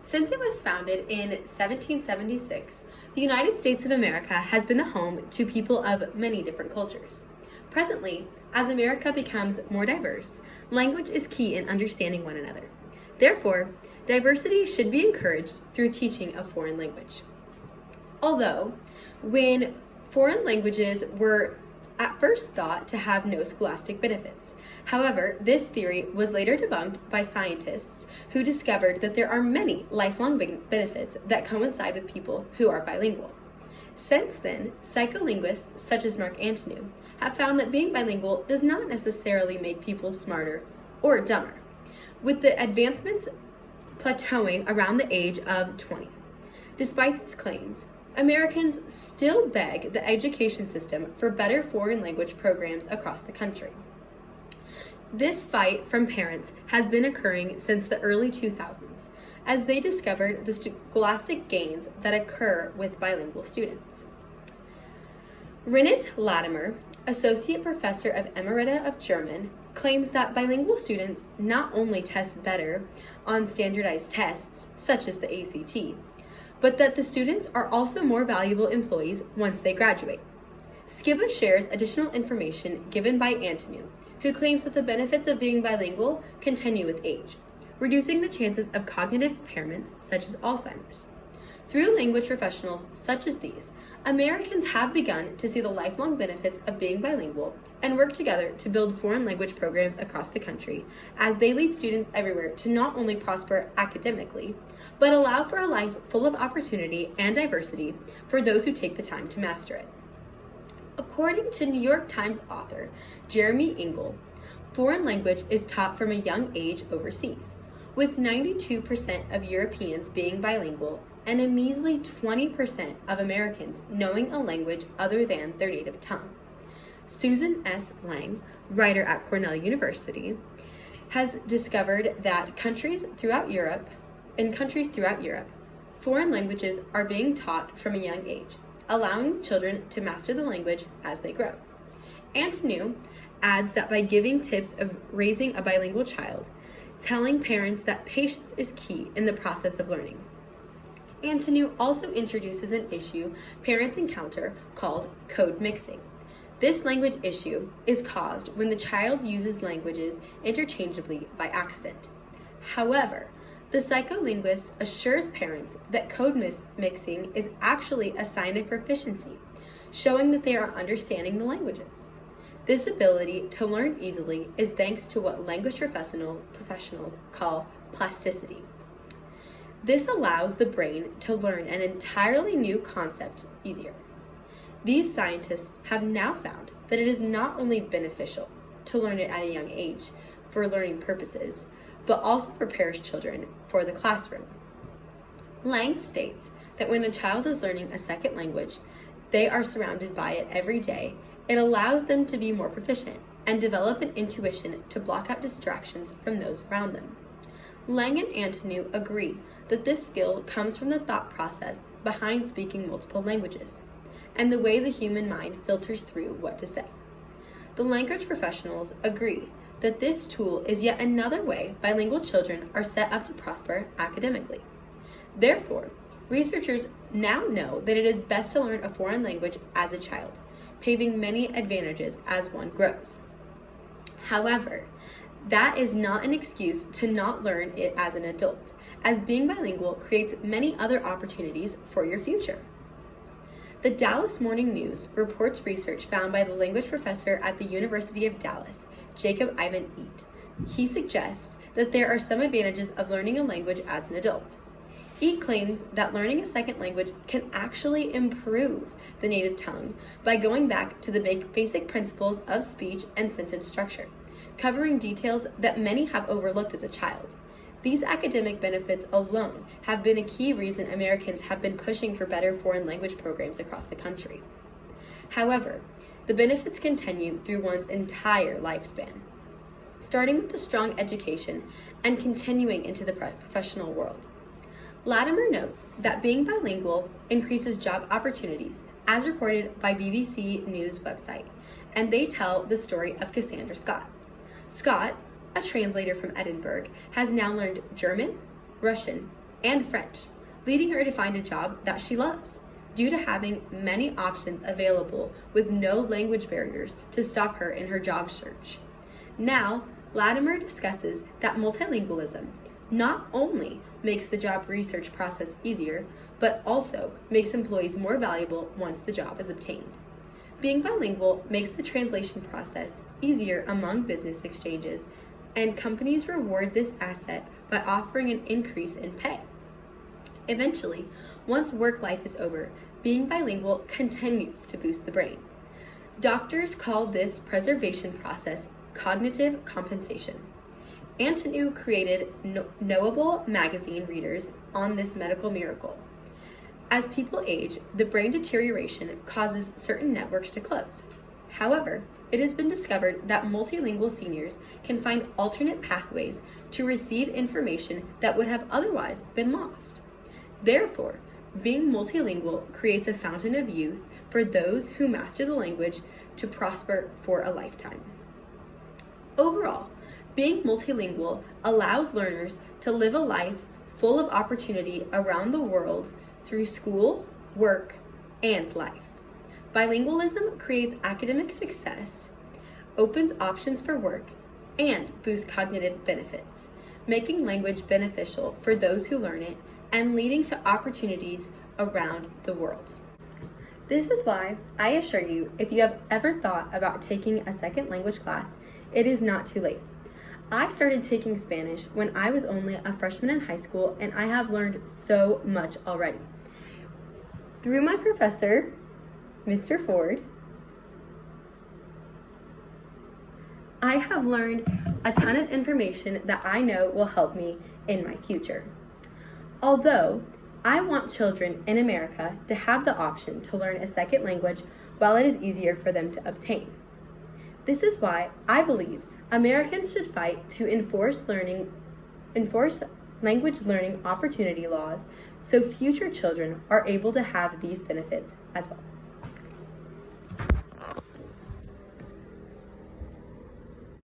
Since it was founded in 1776, the United States of America has been the home to people of many different cultures. Presently, as America becomes more diverse, language is key in understanding one another. Therefore, diversity should be encouraged through teaching a foreign language. Although, when foreign languages were at first thought to have no scholastic benefits. However, this theory was later debunked by scientists who discovered that there are many lifelong benefits that coincide with people who are bilingual. Since then, psycholinguists such as Mark Antonu have found that being bilingual does not necessarily make people smarter or dumber, with the advancements plateauing around the age of 20. Despite these claims, Americans still beg the education system for better foreign language programs across the country. This fight from parents has been occurring since the early 2000s, as they discovered the scholastic gains that occur with bilingual students. Renate Latimer, Associate Professor of Emerita of German, claims that bilingual students not only test better on standardized tests, such as the ACT, but that the students are also more valuable employees once they graduate. Skiba shares additional information given by Antonu, who claims that the benefits of being bilingual continue with age, reducing the chances of cognitive impairments such as Alzheimer's. Through language professionals such as these, Americans have begun to see the lifelong benefits of being bilingual and work together to build foreign language programs across the country as they lead students everywhere to not only prosper academically, but allow for a life full of opportunity and diversity for those who take the time to master it. According to New York Times author Jeremy Engel, foreign language is taught from a young age overseas, with 92% of Europeans being bilingual and a measly 20% of Americans knowing a language other than their native tongue. Susan S. Lang, writer at Cornell University, has discovered that in countries throughout Europe, foreign languages are being taught from a young age, allowing children to master the language as they grow. Antonu adds that by giving tips of raising a bilingual child, telling parents that patience is key in the process of learning. Antonu also introduces an issue parents encounter called code mixing. This language issue is caused when the child uses languages interchangeably by accident. However, the psycholinguist assures parents that code mixing is actually a sign of proficiency, showing that they are understanding the languages. This ability to learn easily is thanks to what language professionals call plasticity. This allows the brain to learn an entirely new concept easier. These scientists have now found that it is not only beneficial to learn it at a young age for learning purposes, but also prepares children for the classroom. Lang states that when a child is learning a second language, they are surrounded by it every day. It allows them to be more proficient and develop an intuition to block out distractions from those around them. Lang and Antonu agree that this skill comes from the thought process behind speaking multiple languages and the way the human mind filters through what to say. The language professionals agree that this tool is yet another way bilingual children are set up to prosper academically. Therefore, researchers now know that it is best to learn a foreign language as a child, paving many advantages as one grows. However, that is not an excuse to not learn it as an adult, as being bilingual creates many other opportunities for your future. The Dallas Morning News reports research found by the language professor at the University of Dallas, Jacob Ivan Eat. He suggests that there are some advantages of learning a language as an adult. Eat claims that learning a second language can actually improve the native tongue by going back to the basic principles of speech and sentence structure, covering details that many have overlooked as a child. These academic benefits alone have been a key reason Americans have been pushing for better foreign language programs across the country. However, the benefits continue through one's entire lifespan, starting with a strong education and continuing into the professional world. Latimer notes that being bilingual increases job opportunities, as reported by BBC News website, and they tell the story of Cassandra Scott. Scott, a translator from Edinburgh, has now learned German, Russian, and French, leading her to find a job that she loves, due to having many options available with no language barriers to stop her in her job search. Now, Latimer discusses that multilingualism not only makes the job research process easier, but also makes employees more valuable once the job is obtained. Being bilingual makes the translation process easier among business exchanges, and companies reward this asset by offering an increase in pay. Eventually, once work life is over, being bilingual continues to boost the brain. Doctors call this preservation process cognitive compensation. Antonu created knowable magazine readers on this medical miracle. As people age, the brain deterioration causes certain networks to close. However, it has been discovered that multilingual seniors can find alternate pathways to receive information that would have otherwise been lost. Therefore, being multilingual creates a fountain of youth for those who master the language to prosper for a lifetime. Overall, being multilingual allows learners to live a life full of opportunity around the world through school, work, and life. Bilingualism creates academic success, opens options for work, and boosts cognitive benefits, making language beneficial for those who learn it and leading to opportunities around the world. This is why I assure you, if you have ever thought about taking a second language class, it is not too late. I started taking Spanish when I was only a freshman in high school, and I have learned so much already. Through my professor, Mr. Ford, I have learned a ton of information that I know will help me in my future. Although I want children in America to have the option to learn a second language while it is easier for them to obtain. This is why I believe Americans should fight to enforce language learning opportunity laws so future children are able to have these benefits as well.